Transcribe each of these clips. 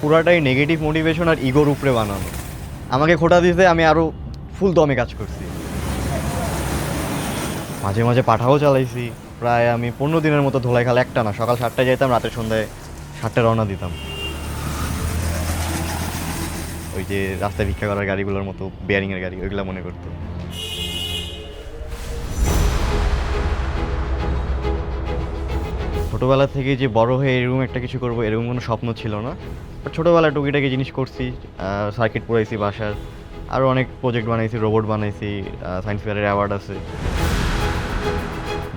পুরাটাই negative motivation আর ইগোর উপরে বানানো। আমাকে খোটা দিতে আমি আরও ফুল দমে কাজ করছি, মাঝে মাঝে পাঠাও চালাইছি। প্রায় আমি 15 দিনের মতো ধোলাই খাল একটা না, সকাল 7টায় যেতাম, রাতে সন্ধ্যায় 7টায় রওনা দিতাম। ওই যে রাস্তায় ভিক্ষা করার গাড়িগুলোর মতো বেয়ারিংয়ের গাড়ি, ওইগুলো মনে করতো। ছোটোবেলা থেকে যে বড় হয়ে এরকম একটা কিছু করবো এরকম কোনো স্বপ্ন ছিল না। বাট ছোটোবেলায় টুকিটাকি জিনিস করছি, সার্কিট পড়াইছি বাসার, আরও অনেক প্রজেক্ট বানাইছি, রোবট বানাইছি, সায়েন্স ফেয়ারের অ্যাওয়ার্ড আছে।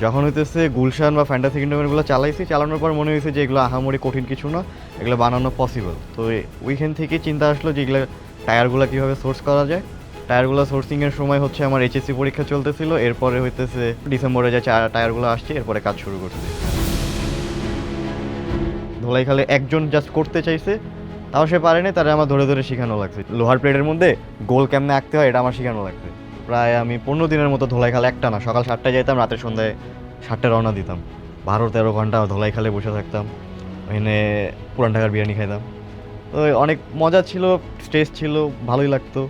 যখন হইতেছে গুলশান বা ফ্যান্টাসি কিংডমগুলো চালাইছি, চালানোর পর মনে হয়েছে যে এগুলো আহামরি কঠিন কিছু না, এগুলো বানানো পসিবল। তো ওইখান থেকে চিন্তা আসলো যে এগুলো টায়ারগুলো কীভাবে সোর্স করা যায়। টায়ারগুলো সোর্সিংয়ের সময় হচ্ছে আমার এইচএসসি পরীক্ষা চলতেছিল, এরপরে হইতেছে ডিসেম্বরে যে টায়ারগুলো আসছে এরপরে কাজ শুরু করছি। ধোলাইখালে একজন জাস্ট করতে চাইছে, তাও সে পারেনি, তারা আমার ধরে ধরে শেখানো লাগছে। লোহার প্লেটের মধ্যে গোল কেমনে আঁকতে হয় এটা আমার শেখানো লাগছে। প্রায় আমি 15 দিনের মতো ধোলাইখালে একটা না, সকাল 7টায় যেতাম, রাতে সন্ধ্যায় 7টায় রওনা দিতাম। 12-13 ঘন্টা ধোলাইখালে বসে থাকতাম, ওখানে পুরান ঢাকার বিরিয়ানি খাইতাম। তো অনেক মজা ছিল, স্ট্রেস ছিল, ভালোই লাগতো।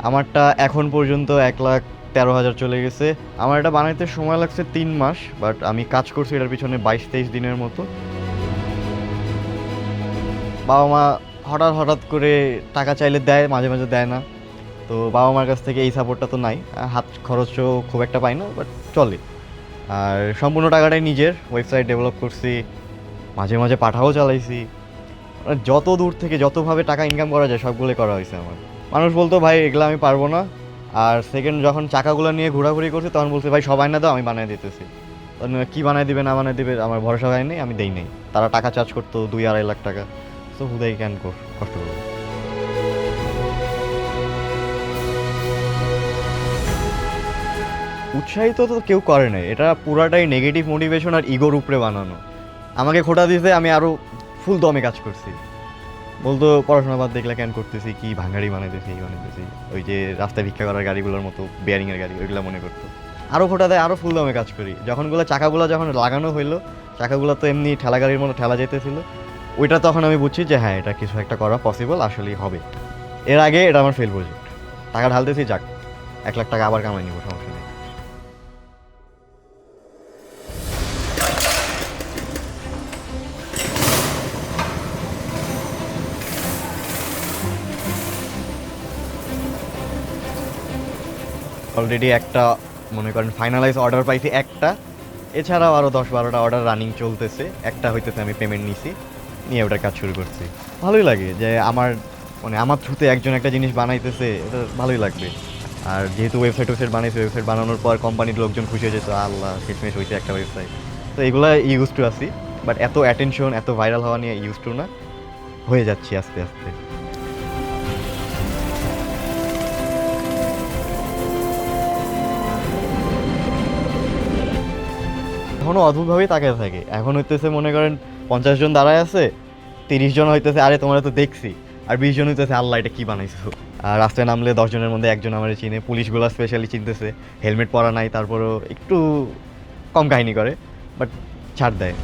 আমারটা এখন পর্যন্ত 1,13,000 চলে গেছে। আমার এটা বানাইতে সময় লাগছে 3 মাস, বাট আমি কাজ করছি এটার পিছনে 22-23 দিনের মতো। বাবা মা হঠাৎ হঠাৎ করে টাকা চাইলে দেয়, মাঝে মাঝে দেয় না। তো বাবা মার কাছ থেকে এই সাপোর্টটা তো নাই, হাত খরচও খুব একটা পাই না, বাট চলে। আর সম্পূর্ণ টাকাটাই নিজের, ওয়েবসাইট ডেভেলপ করছি, মাঝে মাঝে পাঠাও চালাইছি। যত দূর থেকে যতভাবে টাকা ইনকাম করা যায় সবগুলোই করা হয়েছে আমার। মানুষ বলতো ভাই এগুলো আমি পারবো না, আর সেকেন্ড যখন চাকাগুলো নিয়ে ঘোরাঘুরি করছি তখন বলছে ভাই সবাই না দাও, আমি বানিয়ে দিতেছি। তখন কী বানিয়ে দিবে না বানিয়ে দিবে আমার ভরসা হয় নেই, আমি দেই নেই। তারা টাকা চার্জ করতো 2-2.5 লাখ টাকা। সো হুদাই ক্যান কষ্ট করবো। উৎসাহিত তো কেউ করে নাই, এটা পুরাটাই নেগেটিভ মোটিভেশন আর ইগোর উপরে বানানো। আমাকে খোটা দিতে আমি আরও ফুল দমে কাজ করছি। বলতো পড়াশোনা বাদ দেখলে ক্যান করতেছি, কি ভাঙাড়ি বানাইতেছি, এই বানাইতেছি, ওই যে রাস্তায় ভিক্ষা করার গাড়িগুলোর মতো বেয়ারিংয়ের গাড়ি, ওইগুলো মনে করতো। আরও খোটা দেয়, আরও ফুল দমে কাজ করি। চাকাগুলো যখন লাগানো হইলো, চাকাগুলো তো এমনি ঠেলা গাড়ির মতো ঠেলা যেতেছিল, ওইটা তখন আমি বুঝছি যে হ্যাঁ এটা কিছু একটা করা পসিবল, আসলেই হবে। এর আগে এটা আমার ফেল প্রজেক্ট, টাকা ঢালতেছি, যাক 1 লাখ টাকা আবার কামাই নিব, সমস্যা নেই। অলরেডি একটা মনে করেন ফাইনালাইজ অর্ডার পাইছি একটা, এছাড়াও আরও 10-12টা অর্ডার রানিং চলতেছে। একটা হইতেছে আমি পেমেন্ট নিয়ে ওটার কাজ শুরু করছি। ভালোই লাগে যে আমার থ্রুতে একজন একটা জিনিস বানাইতেছে, এটা ভালোই লাগবে। আর যেহেতু ওয়েবসাইট বানাইছে, ওয়েবসাইট বানানোর পর কোম্পানির লোকজন খুশি হয়ে যেত, আল্লাহ শেষমেশ হয়েছে একটা ওয়েবসাইট। তো এগুলো ইউজ টু আছি, বাট এত অ্যাটেনশন এত ভাইরাল হওয়া নিয়ে ইউজ টু না, হয়ে যাচ্ছি আস্তে আস্তে। এখনও অদ্ভুতভাবেই তাকিয়ে থাকে। এখন হইতেছে মনে করেন 50 জন দাঁড়ায় আছে, 30 জন হইতেছে আরে তোমরা তো দেখছি, আর 20 জন হইতেছে আল্লাহ এটা কী বানাইছো। আর রাস্তায় নামলে 10 জনের মধ্যে একজন আমার চিনে, পুলিশগুলো স্পেশালি চিনতেছে। হেলমেট পরা নাই, তারপরও একটু কম কাহিনী করে, বাট ছাড় দেয়।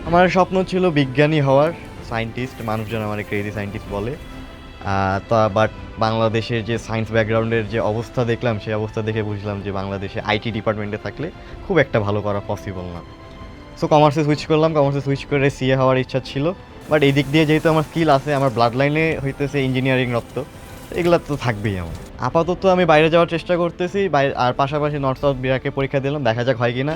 আমার স্বপ্ন ছিল বিজ্ঞানী হওয়ার, সায়েন্টিস্ট। মানুষজন আমার ক্রেজি সায়েন্টিস্ট বলে। তা বাট বাংলাদেশের যে সায়েন্স ব্যাকগ্রাউন্ডের যে অবস্থা দেখলাম, সেই অবস্থা দেখে বুঝলাম যে বাংলাদেশে আইটি ডিপার্টমেন্টে থাকলে খুব একটা ভালো করা পসিবল না। সো কমার্সে সুইচ করলাম, কমার্সে সুইচ করে সিএ হওয়ার ইচ্ছা ছিল। বাট এই দিক দিয়ে যেহেতু আমার স্কিল আছে, আমার ব্লাড লাইনে হইতেছে ইঞ্জিনিয়ারিং রক্ত, এগুলো তো থাকবেই আমার। আপাতত আমি বাইরে যাওয়ার চেষ্টা করতেছি, আর পাশাপাশি নর্থ সাউথ বিরাকে পরীক্ষা দিলাম, দেখা যাক হয় কি না।